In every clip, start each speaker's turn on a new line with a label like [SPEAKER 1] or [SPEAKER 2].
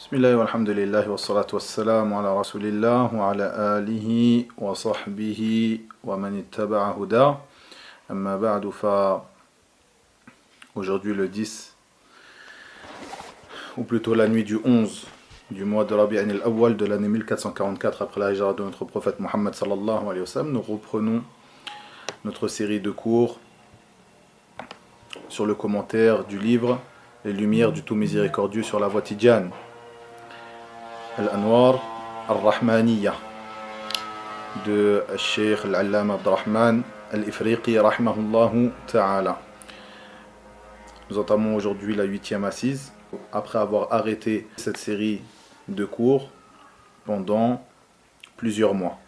[SPEAKER 1] Bismillah walhamdulillah wa salatu wassalamu ala rasulillah wa ala alihi wa sahbihi wa man ittaba'a huda. Amma ba'du fa aujourd'hui le 10 ou plutôt la nuit du 11 du mois de Rabi'an al-Awwal de l'année 1444 après la hijra de notre prophète Muhammad sallallahu alayhi wa sallam, nous reprenons notre série de cours sur le commentaire du livre Les Lumières du Tout Miséricordieux sur la voie Tidjane, Al-Anwar Al-Rahmaniyya de Cheikh Al-Allama Abdurrahman Al-Ifriqi rahimahullahu ta'ala. Nous entamons aujourd'hui la 8e assise après avoir arrêté cette série de cours pendant plusieurs mois.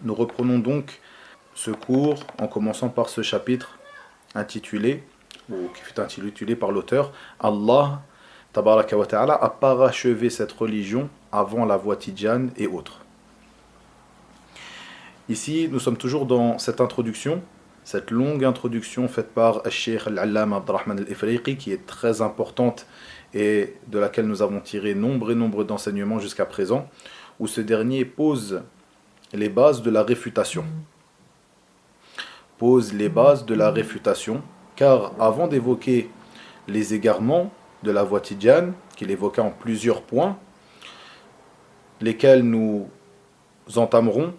[SPEAKER 1] Nous reprenons donc ce cours en commençant par ce chapitre intitulé, ou qui fut intitulé par l'auteur, Allah Tabaraka wa Ta'ala a parachevé cette religion avant la voie Tidjane et autres. Ici, nous sommes toujours dans cette introduction, cette longue introduction faite par Cheikh Al-Allama Abdurrahman Al-Ifriqi, qui est très importante et de laquelle nous avons tiré nombre d'enseignements jusqu'à présent, où ce dernier pose les bases de la réfutation. Car avant d'évoquer les égarements de la voie Tidjane, qu'il évoqua en plusieurs points, lesquels nous entamerons,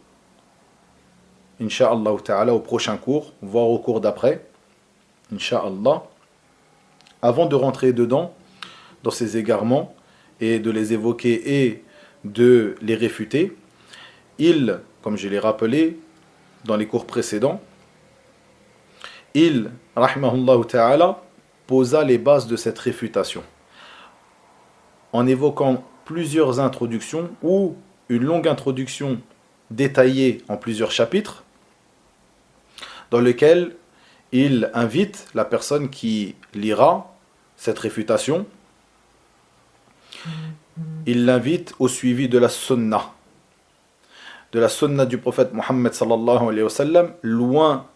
[SPEAKER 1] Inch'Allah ta'ala, au prochain cours, voire au cours d'après, Inch'Allah. Avant de rentrer dedans, dans ces égarements, et de les évoquer et de les réfuter, il, comme je l'ai rappelé dans les cours précédents, il, rahimahullah ta'ala, posa les bases de cette réfutation, en évoquant plusieurs introductions, ou une longue introduction détaillée en plusieurs chapitres, dans lequel il invite la personne qui lira cette réfutation, il l'invite au suivi de la sunnah du prophète Muhammad sallallahu alayhi wa sallam, loin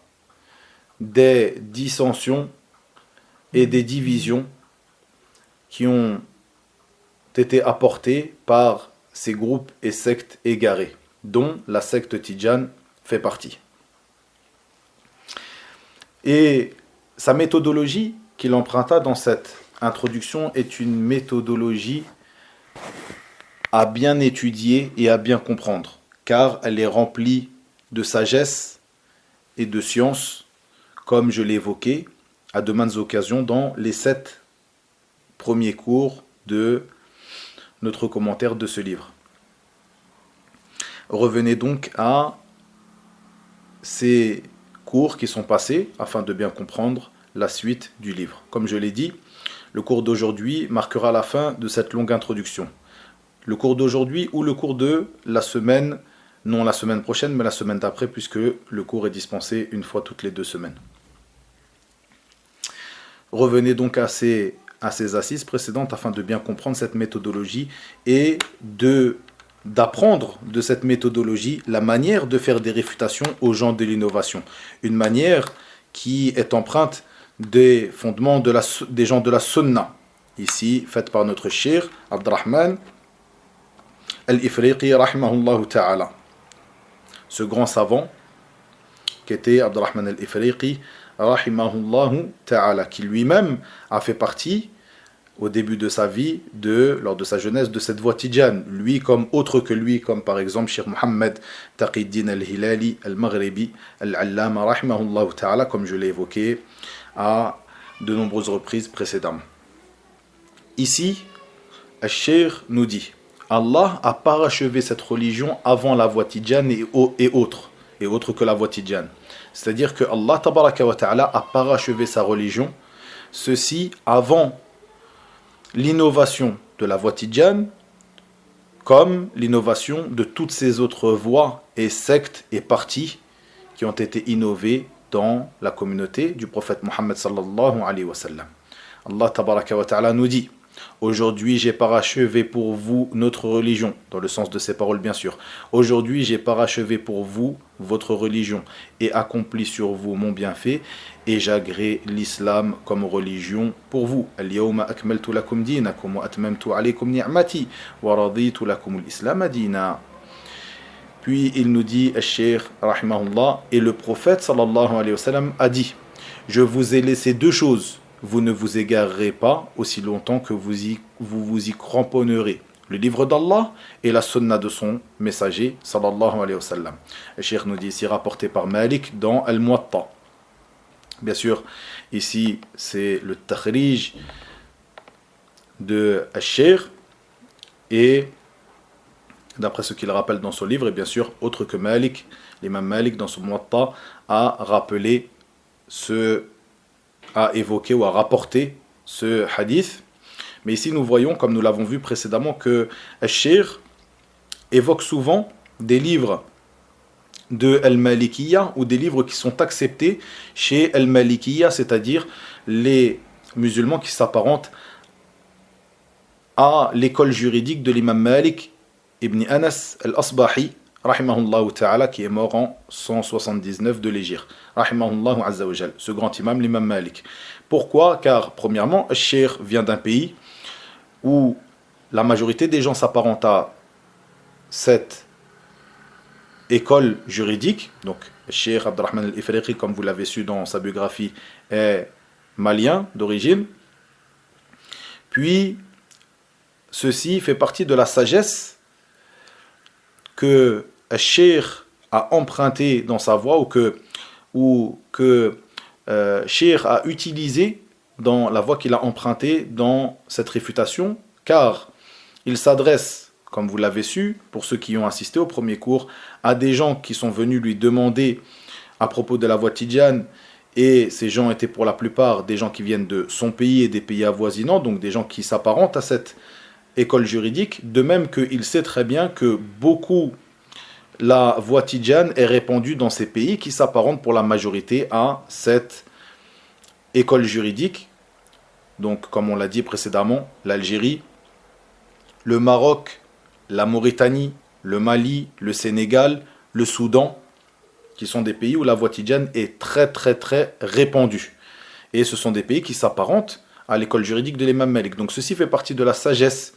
[SPEAKER 1] des dissensions et des divisions qui ont été apportées par ces groupes et sectes égarés, dont la secte Tidjane fait partie. Et sa méthodologie qu'il emprunta dans cette introduction est une méthodologie à bien étudier et à bien comprendre, car elle est remplie de sagesse et de science, comme je l'ai évoqué à de maintes occasions dans les 7 premiers cours de notre commentaire de ce livre. Revenez donc à ces cours qui sont passés afin de bien comprendre la suite du livre. Comme je l'ai dit, le cours d'aujourd'hui marquera la fin de cette longue introduction. Le cours d'aujourd'hui ou le cours de la semaine, non la semaine prochaine, mais la semaine d'après, puisque le cours est dispensé une fois toutes les 2 semaines. Revenez donc à ces assises précédentes afin de bien comprendre cette méthodologie et d'apprendre de cette méthodologie la manière de faire des réfutations aux gens de l'innovation. Une manière qui est empreinte des fondements des gens de la sunna, ici faite par notre cheikh Abdurrahman Al-Ifriqi rahimahullah ta'ala. Ce grand savant qui était Abdurrahman Al-Ifriqi rahimahullah ta'ala, qui lui-même a fait partie au début de sa vie, lors de sa jeunesse, de cette voie Tidjane. Lui comme autre que lui, comme par exemple Cheikh Mohammed Taqiyuddin Al-Hilali Al-Maghribi Al-Allama rahimahullah ta'ala, comme je l'ai évoqué à de nombreuses reprises précédemment. Ici, Al-Cheikh nous dit: Allah a parachevé cette religion avant la voie Tidjane et autres que la voie Tidjane. C'est-à-dire que Allah Tabaraka wa Ta'ala a parachevé sa religion, ceci avant l'innovation de la voie Tidjane, comme l'innovation de toutes ces autres voies et sectes et partis qui ont été innovés dans la communauté du prophète Muhammad sallallahu alayhi wa sallam. Allah Tabaraka wa Ta'ala nous dit: Aujourd'hui, j'ai parachevé pour vous notre religion, dans le sens de ces paroles bien sûr. Aujourd'hui, j'ai parachevé pour vous votre religion et accompli sur vous mon bienfait et j'agrée l'islam comme religion pour vous. Al-yawma akmaltu lakum dinakum wa atmamtu alaykum ni'mati wa raditu lakum al-islam dina. Puis il nous dit, al-Cheikh rahimahullah, et le prophète sallallahu alayhi wa sallam a dit, je vous ai laissé deux choses. Vous ne vous égarerez pas aussi longtemps que vous vous y cramponnerez. Le livre d'Allah et la sunna de son messager, sallallahu alayhi wa sallam. Le cheikh nous dit ici, rapporté par Malik dans Al-Muwatta. Bien sûr, ici, c'est le takhrij de al-cheikh et d'après ce qu'il rappelle dans son livre, et bien sûr, autre que Malik, l'imam Malik dans son Muwatta a rappelé a évoqué ou a rapporté ce hadith. Mais ici, nous voyons, comme nous l'avons vu précédemment, que al-Cheikh évoque souvent des livres de Al-Malikiyya ou des livres qui sont acceptés chez Al-Malikiyya, c'est-à-dire les musulmans qui s'apparentent à l'école juridique de l'imam Malik ibn Anas al-Asbahi, rahimahullah ta'ala, qui est mort en 179 de l'Hégire. Rahimahullah azza wa jal, ce grand imam, l'imam Malik. Pourquoi? Car, premièrement, le cheikh vient d'un pays où la majorité des gens s'apparentent à cette école juridique. Donc, le cheikh Abdurrahman al-Ifriqi, comme vous l'avez su dans sa biographie, est malien d'origine. Puis, ceci fait partie de la sagesse que le cheikh a emprunté dans sa voie ou que cheikh a utilisé dans la voie qu'il a empruntée dans cette réfutation, car il s'adresse, comme vous l'avez su, pour ceux qui ont assisté au premier cours, à des gens qui sont venus lui demander à propos de la voie tidjane, et ces gens étaient pour la plupart des gens qui viennent de son pays et des pays avoisinants, donc des gens qui s'apparentent à cette école juridique, de même qu'il sait très bien que beaucoup la voie tidjane est répandue dans ces pays qui s'apparentent pour la majorité à cette école juridique. Donc, comme on l'a dit précédemment, l'Algérie, le Maroc, la Mauritanie, le Mali, le Sénégal, le Soudan, qui sont des pays où la voie tidjane est très très très répandue. Et ce sont des pays qui s'apparentent à l'école juridique de l'imam Malik. Donc ceci fait partie de la sagesse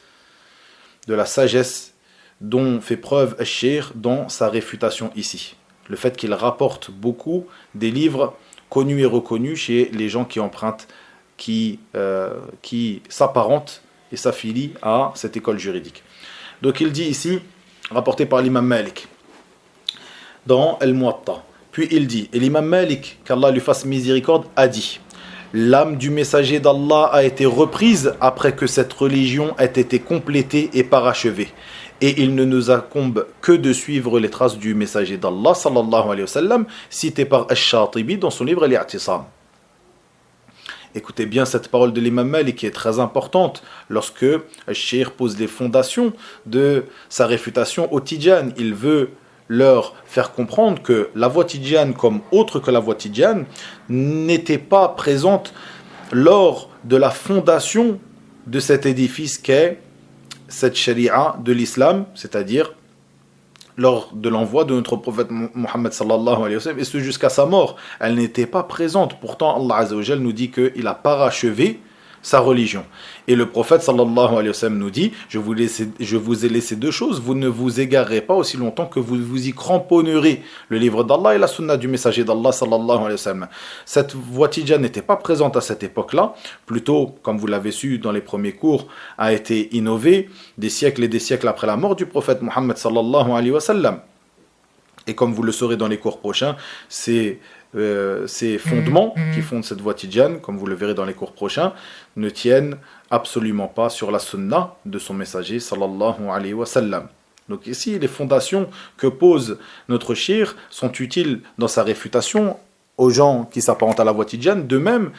[SPEAKER 1] dont fait preuve al-Cheikh dans sa réfutation ici. Le fait qu'il rapporte beaucoup des livres connus et reconnus chez les gens qui empruntent, qui s'apparentent et s'affilient à cette école juridique. Donc il dit ici, rapporté par l'imam Malik, dans Al-Muwatta. Puis il dit, et l'imam Malik, qu'Allah lui fasse miséricorde, a dit, l'âme du messager d'Allah a été reprise après que cette religion ait été complétée et parachevée. Et il ne nous incombe que de suivre les traces du messager d'Allah, sallallahu alayhi wa sallam, cité par Ash-Shatibi dans son livre Al-I'tisam. Écoutez bien cette parole de l'imam Malik qui est très importante lorsque Al-Cheikh pose les fondations de sa réfutation au Tidjane. Il veut leur faire comprendre que la voie tidjane, comme autre que la voie tidjane, n'était pas présente lors de la fondation de cet édifice qu'est cette charia de l'islam, c'est-à-dire lors de l'envoi de notre prophète Mohammed sallallahu alayhi wa sallam, et ce jusqu'à sa mort. Elle n'était pas présente. Pourtant, Allah azza wa jal nous dit qu'il a parachevé sa religion. Et le prophète sallallahu alayhi wa sallam nous dit, je vous ai laissé deux choses, vous ne vous égarerez pas aussi longtemps que vous vous y cramponnerez. Le livre d'Allah et la sunna du messager d'Allah sallallahu alayhi wa sallam. Cette voie tidjane n'était pas présente à cette époque-là, plutôt, comme vous l'avez su dans les premiers cours, a été innové des siècles et des siècles après la mort du prophète Mohammed sallallahu alayhi wa sallam. Et comme vous le saurez dans les cours prochains, ces fondements qui fondent cette voie tidjane, comme vous le verrez dans les cours prochains, ne tiennent absolument pas sur la sunna de son messager sallallahu alayhi wa sallam. Donc ici, les fondations que pose notre cheikh sont utiles dans sa réfutation aux gens qui s'apparentent à la voie tidjane, de même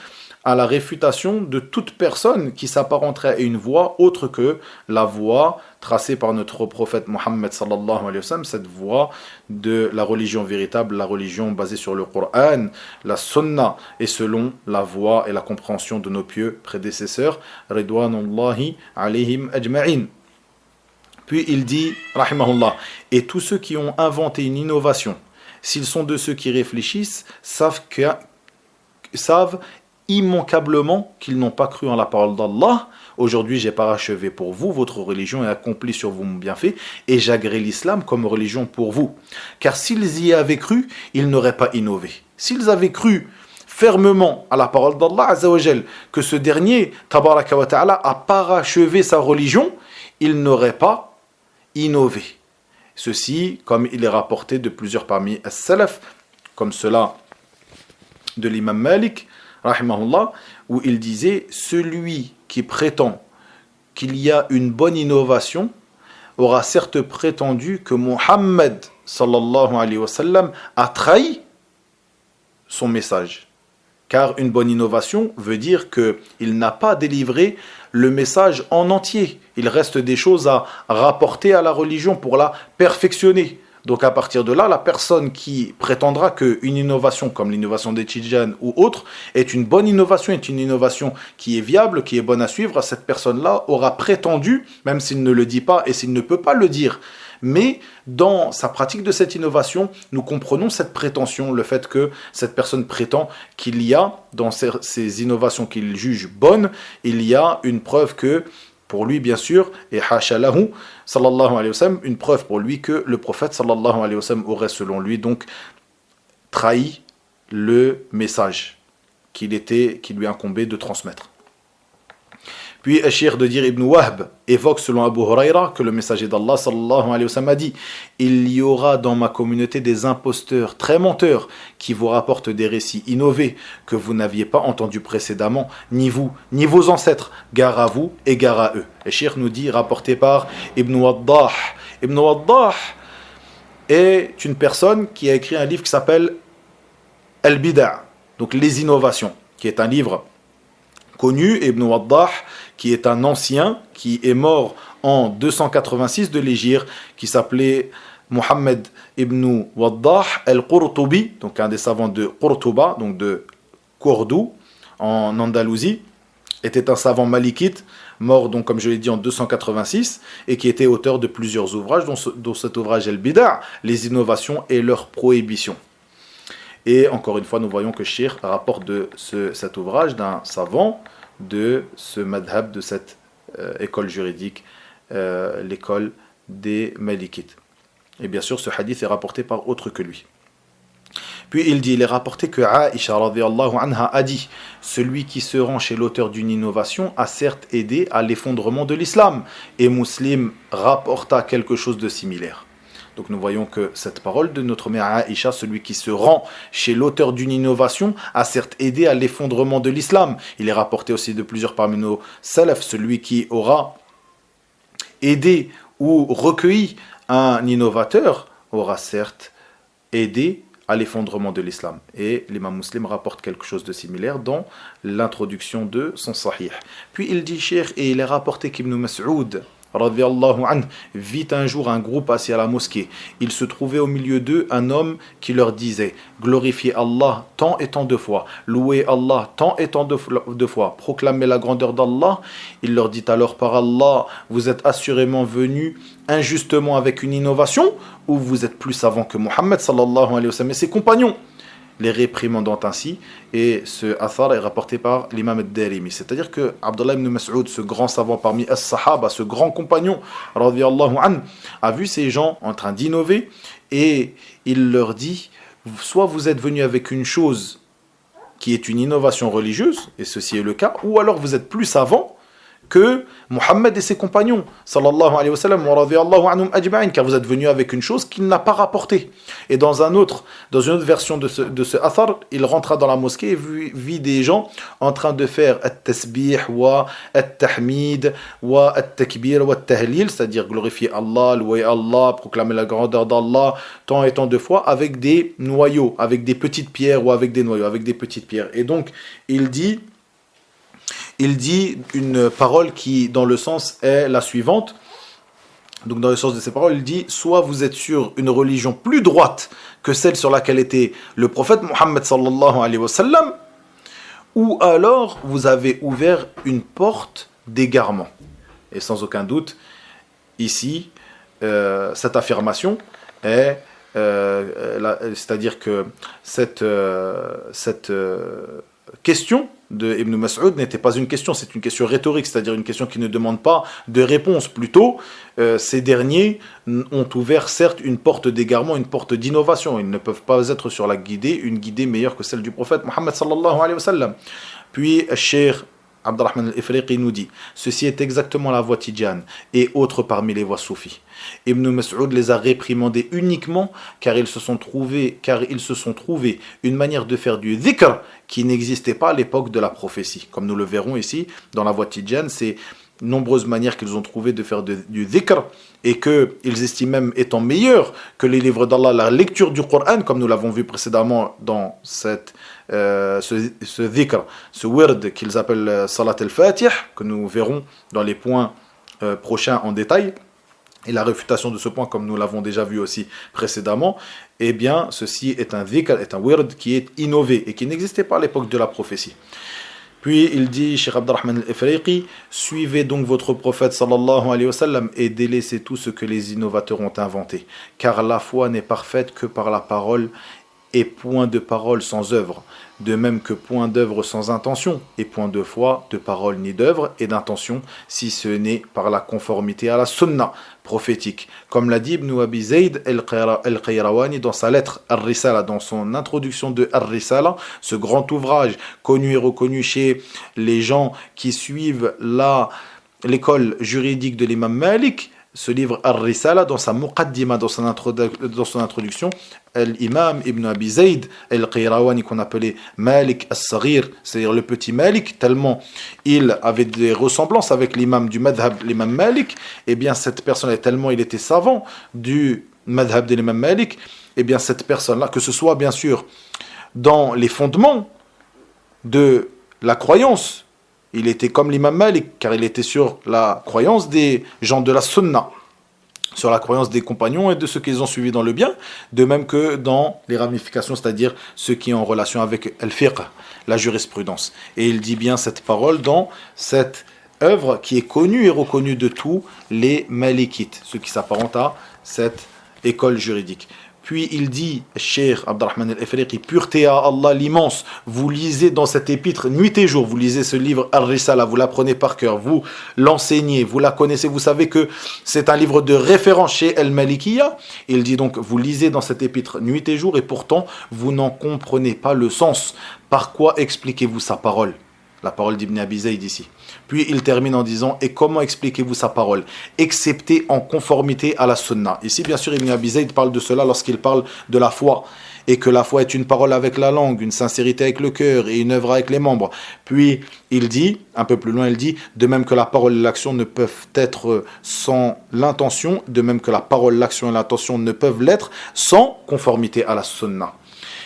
[SPEAKER 1] à la réfutation de toute personne qui s'apparenterait à une voie autre que la voie tracée par notre prophète Mohammed sallallahu alayhi wa sallam, cette voie de la religion véritable, la religion basée sur le Coran, la Sunna, et selon la voie et la compréhension de nos pieux prédécesseurs, ridwanullahi alayhim ajma'in. Puis il dit, rahimahullah, et tous ceux qui ont inventé une innovation, s'ils sont de ceux qui réfléchissent, savent immanquablement qu'ils n'ont pas cru en la parole d'Allah. Aujourd'hui, j'ai parachevé pour vous votre religion et accompli sur vous mon bienfait, et j'agrée l'islam comme religion pour vous. Car s'ils y avaient cru, ils n'auraient pas innové. S'ils avaient cru fermement à la parole d'Allah Azzawajal, que ce dernier, tabaraka wa ta'ala, a parachevé sa religion, ils n'auraient pas innové. Ceci, comme il est rapporté de plusieurs parmi as-salaf, comme cela de l'imam Malik, rahimahullah, où il disait « Celui qui prétend qu'il y a une bonne innovation aura certes prétendu que Muhammad sallallahu alayhi wa sallam a trahi son message. » Car une bonne innovation veut dire qu'il n'a pas délivré le message en entier. Il reste des choses à rapporter à la religion pour la perfectionner. Donc à partir de là, la personne qui prétendra qu'une innovation comme l'innovation des Tidjanes ou autre est une bonne innovation, est une innovation qui est viable, qui est bonne à suivre, cette personne-là aura prétendu, même s'il ne le dit pas et s'il ne peut pas le dire, mais dans sa pratique de cette innovation, nous comprenons cette prétention, le fait que cette personne prétend qu'il y a, dans ces innovations qu'il juge bonnes, il y a une preuve que, pour lui bien sûr, et hashalahu, sallallahu alayhi wa sallam, une preuve pour lui que le prophète sallallahu alayhi wa sallam aurait selon lui donc trahi le message qui lui incombait de transmettre. Puis Ashir de dire Ibn Wahb évoque selon Abu Huraira que le messager d'Allah sallallahu alayhi wa sallam a dit « Il y aura dans ma communauté des imposteurs très menteurs qui vous rapportent des récits innovés que vous n'aviez pas entendus précédemment, ni vous, ni vos ancêtres, gare à vous et gare à eux. » Ashir nous dit, rapporté par Ibn Waddah. Ibn Waddah est une personne qui a écrit un livre qui s'appelle Al-Bida', donc les innovations, qui est un livre connu. Ibn Waddah, qui est un ancien, qui est mort en 286 de l'Hégire, qui s'appelait Muhammad ibn Waddah al-Qurtubi, donc un des savants de Qurtuba, donc de Cordoue, en Andalousie, était un savant malikite, mort donc comme je l'ai dit en 286, et qui était auteur de plusieurs ouvrages, dont cet ouvrage Al-Bida', les innovations et leurs prohibitions. Et encore une fois, nous voyons que Cheikh rapporte de cet ouvrage d'un savant de ce madhab, de cette école juridique, l'école des Malikites. Et bien sûr, ce hadith est rapporté par autre que lui. Puis il est rapporté que Aïcha radhiyallahu anha a dit « Celui qui se rend chez l'auteur d'une innovation a certes aidé à l'effondrement de l'islam. » Et Muslim rapporta quelque chose de similaire. Donc nous voyons que cette parole de notre mère Aïcha, celui qui se rend chez l'auteur d'une innovation, a certes aidé à l'effondrement de l'islam. Il est rapporté aussi de plusieurs parmi nos salaf, celui qui aura aidé ou recueilli un innovateur aura certes aidé à l'effondrement de l'islam. Et l'imam Muslim rapporte quelque chose de similaire dans l'introduction de son sahih. Puis il dit, Cheikh, et il est rapporté qu'Ibn Mas'ud radhiyallahu anhu vit un jour un groupe assis à la mosquée. Il se trouvait au milieu d'eux un homme qui leur disait « Glorifiez Allah tant et tant de fois, louez Allah tant et tant de fois, proclamez la grandeur d'Allah. » Il leur dit alors « Par Allah, vous êtes assurément venus injustement avec une innovation ou vous êtes plus savants que Muhammad sallallahu alayhi wa sallam et ses compagnons ?» Les réprimandant ainsi, et ce athar est rapporté par l'imam ad-Darimi. C'est-à-dire que Abdullah ibn Mas'ud, ce grand savant parmi as-sahaba, ce grand compagnon, radhiyallahu anhu, a vu ces gens en train d'innover, et il leur dit, soit vous êtes venus avec une chose qui est une innovation religieuse, et ceci est le cas, ou alors vous êtes plus savants que Muhammad et ses compagnons, sallallahu alayhi wa sallam, wa radiyallahu anhum ajma'in, car vous êtes venus avec une chose qu'il n'a pas rapportée. Et dans une autre version de ce athar, il rentra dans la mosquée et vit des gens en train de faire at-tasbih, wa at-tahmid, wa at-takbir, wa at-tahlil, c'est-à-dire glorifier Allah, louer Allah, proclamer la grandeur d'Allah, tant et tant de fois, avec des noyaux, avec des petites pierres, ou avec des noyaux, avec des petites pierres. Et donc, il dit il dit une parole qui, dans le sens, est la suivante. Donc dans le sens de ces paroles, il dit, soit vous êtes sur une religion plus droite que celle sur laquelle était le prophète Mohammed sallallahu alayhi wa sallam, ou alors vous avez ouvert une porte d'égarement. Et sans aucun doute, ici, cette affirmation est, c'est-à-dire que cette question de Ibn Mas'ud n'était pas une question, c'est une question rhétorique, c'est-à-dire une question qui ne demande pas de réponse. Plutôt, ces derniers ont ouvert certes une porte d'égarement, une porte d'innovation. Ils ne peuvent pas être sur la guidée, une guidée meilleure que celle du prophète Mohammed sallallahu alayhi wa sallam. Puis, Cheikh Abdurrahman al-Ifriqi nous dit, ceci est exactement la voie tidjane et autres parmi les voies soufis. Ibn Mas'ud les a réprimandés uniquement car ils se sont trouvés une manière de faire du dhikr qui n'existait pas à l'époque de la prophétie. Comme nous le verrons ici dans la voie tidjane, c'est nombreuses manières qu'ils ont trouvé de faire du dhikr et qu'ils estiment même étant meilleurs que les livres d'Allah, la lecture du Coran, comme nous l'avons vu précédemment dans ce dhikr, ce wird qu'ils appellent Salat al-Fatih, que nous verrons dans les points prochains en détail. Et la réfutation de ce point, comme nous l'avons déjà vu aussi précédemment, eh bien, ceci est un dhikr, est un wird qui est innové et qui n'existait pas à l'époque de la prophétie. Puis il dit, Cheikh Abdurrahman al-Ifriqi, suivez donc votre prophète sallallahu alayhi wa sallam et délaissez tout ce que les innovateurs ont inventé, car la foi n'est parfaite que par la parole et point de parole sans œuvre, de même que point d'œuvre sans intention, et point de foi, de parole ni d'œuvre et d'intention, si ce n'est par la conformité à la sunna prophétique. Comme l'a dit Ibn Abi Zayd al-Qayrawani dans sa lettre Ar-Risala, dans son introduction de Ar-Risala, ce grand ouvrage connu et reconnu chez les gens qui suivent l'école juridique de l'imam Malik. Ce livre Ar-Risala, dans sa muqaddima, dans son introduction, l'imam Ibn Abi Zayd al-Qayrawani, qu'on appelait Malik as-Saghir, c'est-à-dire le petit Malik, tellement il avait des ressemblances avec l'imam du madhab, l'imam Malik, et bien cette personne, tellement il était savant du madhab de l'imam Malik, et bien cette personne-là, que ce soit bien sûr dans les fondements de la croyance, il était comme l'imam Malik, car il était sur la croyance des gens de la sunna, sur la croyance des compagnons et de ceux qu'ils ont suivis dans le bien, de même que dans les ramifications, c'est-à-dire ceux qui ont en relation avec al-fiqh, la jurisprudence. Et il dit bien cette parole dans cette œuvre qui est connue et reconnue de tous les malikites, ceux qui s'apparentent à cette école juridique. Puis il dit, Cheikh Abdurrahman al-Ifriqi, pureté à Allah l'immense, vous lisez dans cet épître nuit et jour, vous lisez ce livre Ar-Risala, vous l'apprenez par cœur, vous l'enseignez, vous la connaissez, vous savez que c'est un livre de référence chez Al-Malikiyya. Il dit donc, vous lisez dans cet épître nuit et jour et pourtant vous n'en comprenez pas le sens. Par quoi expliquez-vous sa parole? La parole d'Ibn Abi Zayd ici. Puis il termine en disant, et comment expliquez-vous sa parole? Excepté en conformité à la sunna. Ici, bien sûr, Ibn Abi Zayd parle de cela lorsqu'il parle de la foi. Et que la foi est une parole avec la langue, une sincérité avec le cœur et une œuvre avec les membres. Puis il dit, un peu plus loin, il dit, de même que la parole et l'action ne peuvent être sans l'intention, de même que la parole, l'action et l'intention ne peuvent l'être sans conformité à la sunna.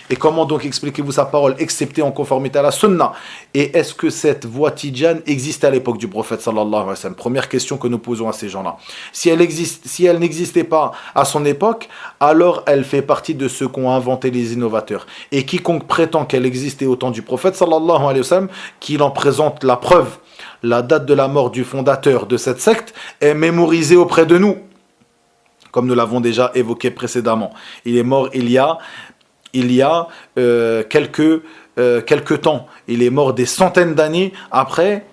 [SPEAKER 1] Et comment donc expliquez-vous sa parole, excepté en conformité à la sunna? Et est-ce que cette voie tidjane existait à l'époque du prophète sallallahu alayhi wa sallam? Première question que nous posons à ces gens-là. Si elle n'existait pas à son époque, alors elle fait partie de ceux qu'ont inventé les innovateurs. Et quiconque prétend qu'elle existait au temps du prophète sallallahu alayhi wa sallam, qu'il en présente la preuve, la date de la mort du fondateur de cette secte est mémorisée auprès de nous. Comme nous l'avons déjà évoqué précédemment. Il est mort il y a quelques temps. Il est mort des centaines d'années après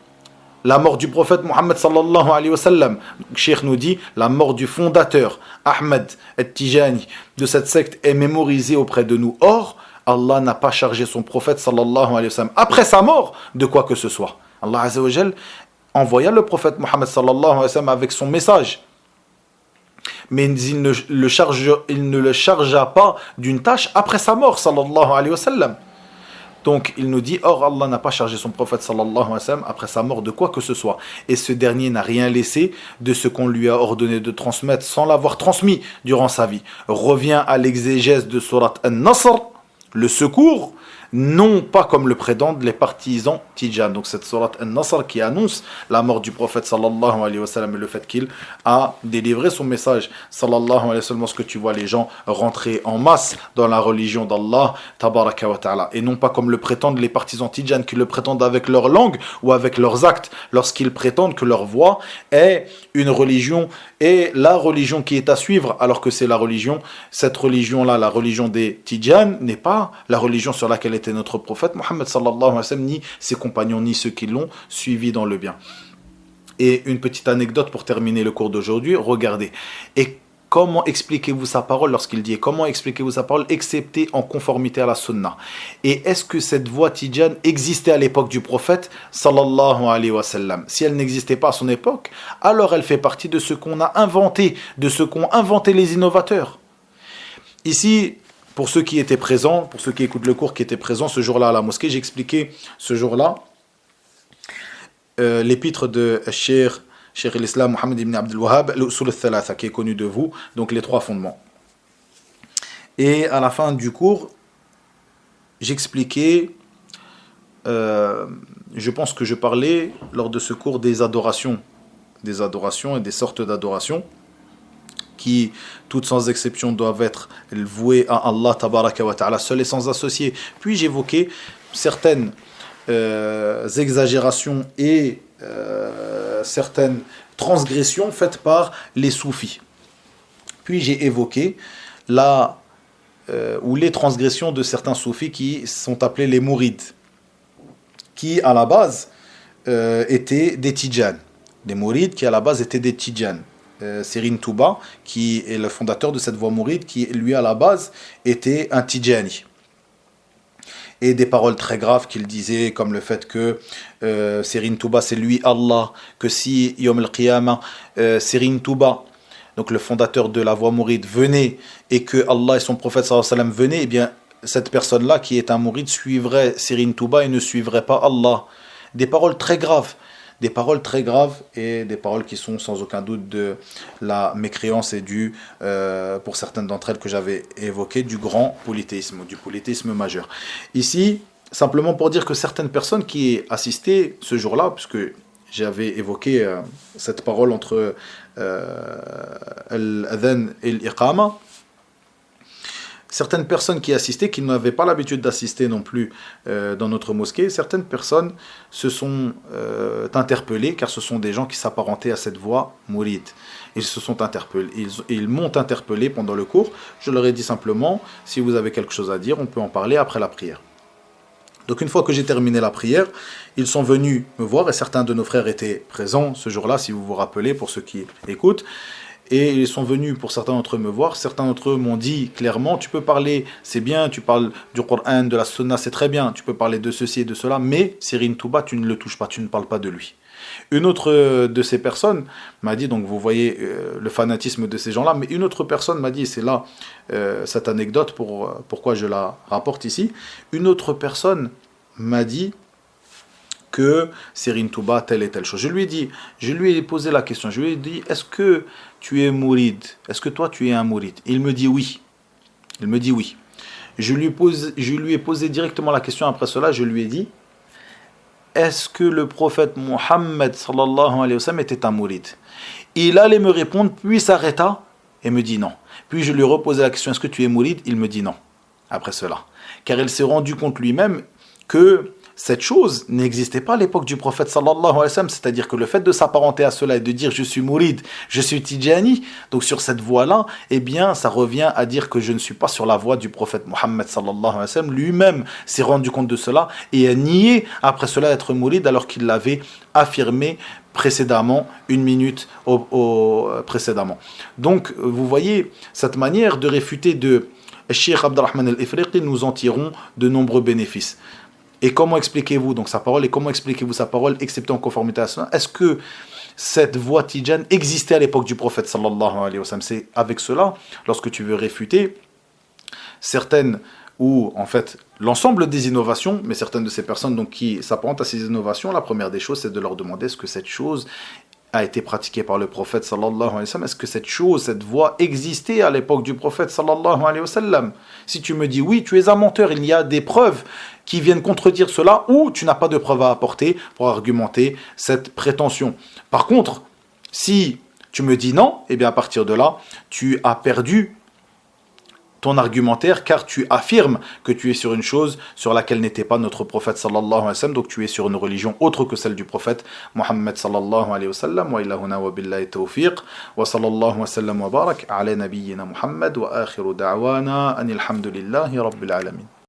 [SPEAKER 1] la mort du prophète Mohammed sallallahu alayhi wa sallam. Le Cheikh nous dit, la mort du fondateur Ahmed al-Tijani de cette secte est mémorisée auprès de nous. Or, Allah n'a pas chargé son prophète sallallahu alayhi wa sallam après sa mort de quoi que ce soit. Allah azza wa jal envoya le prophète Mohammed sallallahu alayhi wa sallam avec son message. Mais il ne le chargea pas d'une tâche après sa mort, sallallahu alayhi wa sallam. Donc il nous dit, or Allah n'a pas chargé son prophète sallallahu alayhi wa sallam après sa mort de quoi que ce soit. Et ce dernier n'a rien laissé de ce qu'on lui a ordonné de transmettre sans l'avoir transmis durant sa vie. Revient à l'exégèse de surat An-Nasr, le secours, non pas comme le prétendent les partisans Tidjan. Donc cette sourate An-Nasr qui annonce la mort du prophète sallallahu alayhi wa sallam et le fait qu'il a délivré son message sallallahu alayhi wa sallam, lorsque tu vois les gens rentrer en masse dans la religion d'Allah tabaraka wa ta'ala, et non pas comme le prétendent les partisans Tidjan qui le prétendent avec leur langue ou avec leurs actes, lorsqu'ils prétendent que leur voix est une religion et la religion qui est à suivre, alors que c'est la religion, cette religion-là, la religion des Tidjan, n'est pas la religion sur laquelle était notre prophète Mohammed sallallahu alayhi wa sallam, ni ses compagnons, ni ceux qui l'ont suivi dans le bien. Et une petite anecdote pour terminer le cours d'aujourd'hui, regardez. Et comment expliquez-vous sa parole lorsqu'il dit, comment expliquez-vous sa parole, excepté en conformité à la sunna? Et est-ce que cette voix Tidjan existait à l'époque du prophète sallallahu alayhi wa sallam? Si elle n'existait pas à son époque, alors elle fait partie de ce qu'on a inventé, de ce qu'ont inventé les innovateurs. Ici, pour ceux qui étaient présents, pour ceux qui écoutent le cours, qui étaient présents ce jour-là à la mosquée, j'expliquais ce jour-là l'épître de Cheikh l'Islam Mohammed ibn Abdul Wahhab, l'Usul al-Thalatha, qui est connu de vous, donc les 3 fondements. Et à la fin du cours, j'expliquais, je pense que je parlais lors de ce cours des adorations et des sortes d'adorations qui, toutes sans exception, doivent être vouées à Allah tabaraka wa ta'ala, seul et sans associé. Puis j'évoquais certaines exagérations et certaines transgressions faites par les soufis. Puis j'ai évoqué les transgressions de certains soufis qui sont appelés les mourides, qui à la base étaient des Tidjan. Des mourides qui à la base étaient des Tidjan. Serin Touba, qui est le fondateur de cette voie mouride, qui lui à la base était un Tidjani. Et des paroles très graves qu'il disait, comme le fait que Serin Touba c'est lui Allah, que si Yom al-Qiyamah, Serin Touba, donc le fondateur de la voie mouride, venait et que Allah et son prophète sallallahu alayhi wa sallam venaient, eh bien cette personne-là qui est un mouride suivrait Serin Touba et ne suivrait pas Allah. Des paroles très graves. Des paroles très graves et des paroles qui sont sans aucun doute de la mécréance et pour certaines d'entre elles que j'avais évoquées, du grand polythéisme, du polythéisme majeur. Ici, simplement pour dire que certaines personnes qui assistaient ce jour-là, puisque j'avais évoqué cette parole entre l'adhan et l'iqama, certaines personnes qui assistaient, qui n'avaient pas l'habitude d'assister non plus dans notre mosquée, certaines personnes se sont interpellées, car ce sont des gens qui s'apparentaient à cette voie mouride. Ils se sont interpellés, ils m'ont interpellé pendant le cours. Je leur ai dit simplement, si vous avez quelque chose à dire, on peut en parler après la prière. Donc une fois que j'ai terminé la prière, ils sont venus me voir, et certains de nos frères étaient présents ce jour-là, si vous vous rappelez, pour ceux qui écoutent. Et ils sont venus pour certains d'entre eux me voir. Certains d'entre eux m'ont dit clairement, tu peux parler, c'est bien, tu parles du Coran, de la Sunna, c'est très bien, tu peux parler de ceci et de cela, mais Serin Touba, tu ne le touches pas, tu ne parles pas de lui. Une autre de ces personnes m'a dit, donc vous voyez le fanatisme de ces gens-là, mais une autre personne m'a dit, c'est là cette anecdote, pourquoi je la rapporte ici, une autre personne m'a dit que Serin Touba, telle et telle chose. Je lui ai posé la question, je lui ai dit, est-ce que tu es mouride? Est-ce que toi tu es un mouride? Il me dit oui. Il me dit oui. Je lui ai posé directement la question après cela, je lui ai dit, est-ce que le prophète Mohammed sallallahu alayhi wa sallam était un mouride? Il allait me répondre, puis s'arrêta et me dit non. Puis je lui ai reposé la question, est-ce que tu es mouride? Il me dit non, après cela. Car il s'est rendu compte lui-même que cette chose n'existait pas à l'époque du prophète sallallahu alayhi wa sallam, c'est-à-dire que le fait de s'apparenter à cela et de dire je suis mouride, je suis tidjani, donc sur cette voie-là, eh bien ça revient à dire que je ne suis pas sur la voie du prophète Mohammed sallallahu alayhi wa sallam. Lui-même s'est rendu compte de cela et a nié après cela être mouride alors qu'il l'avait affirmé précédemment, une minute précédemment. Donc vous voyez, cette manière de réfuter de Cheikh Abdurrahman al-Ifriqi, nous en tirons de nombreux bénéfices. Et comment expliquez-vous donc sa parole? Et comment expliquez-vous sa parole, excepté en conformité à cela? Est-ce que cette voie tidjane existait à l'époque du prophète sallallahu alayhi wa sallam? C'est avec cela, lorsque tu veux réfuter certaines, ou en fait l'ensemble des innovations, mais certaines de ces personnes donc, qui s'apparentent à ces innovations, la première des choses c'est de leur demander est-ce que cette chose a été pratiquée par le prophète sallallahu alayhi wa sallam? Est-ce que cette chose, cette voie existait à l'époque du prophète sallallahu alayhi wa sallam? Si tu me dis oui, tu es un menteur, il y a des preuves qui viennent contredire cela, ou tu n'as pas de preuves à apporter pour argumenter cette prétention. Par contre, si tu me dis non, eh bien à partir de là, tu as perdu ton argumentaire, car tu affirmes que tu es sur une chose sur laquelle n'était pas notre prophète sallallahu alayhi wa sallam, donc tu es sur une religion autre que celle du prophète Muhammad sallallahu alayhi wa sallam. Wa ila huna wa billahi tawfiq wa sallallahu wa sallam wa barak ala nabiyyina Muhammad wa akhiru da'wana anil hamdulillahi rabbil alamin.